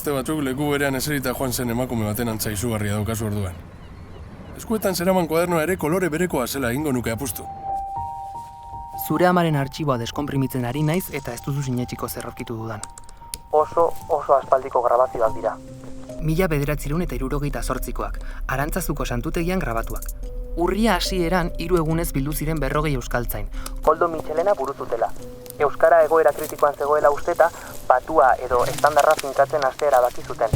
Gazte batzuk leku berean eserita joan zen emakume baten antza izugarria daukazu orduan. Eskuetan zeraman kuadernoa ere kolore berekoa zela egingo nuke apustu. Zure amaren artxiboa deskonprimitzen ari naiz eta ez duzu sinetxiko zer aurkitu dudan. Oso aspaldiko grabazioak dira. 1978koak, Arantzazuko santutegian grabatuak. Urria hasieran 3 egunez bildu ziren 40 euskaltzain. Koldo Mitxelena buruzutela. Euskara egoera kritikoan zegoela usteta, patua edo estandarra finkatzen hastea erabaki zuten.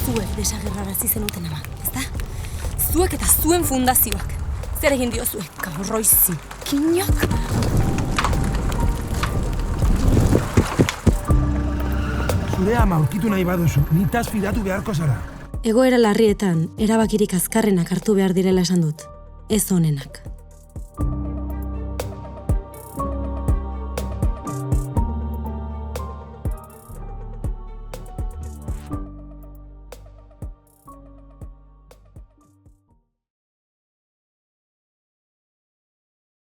Zuek desagerrarazi zenuten ama, ezta? Zuek eta zuen fundazioak. Zer egin diozue? Gaurroi zikinak? Zure ama aurkitu nahi baduzu, nitaz fidatu beharko zara. Egoera larrietan, erabakirik azkarrenak hartu behar direla esan dut. Ez onenak.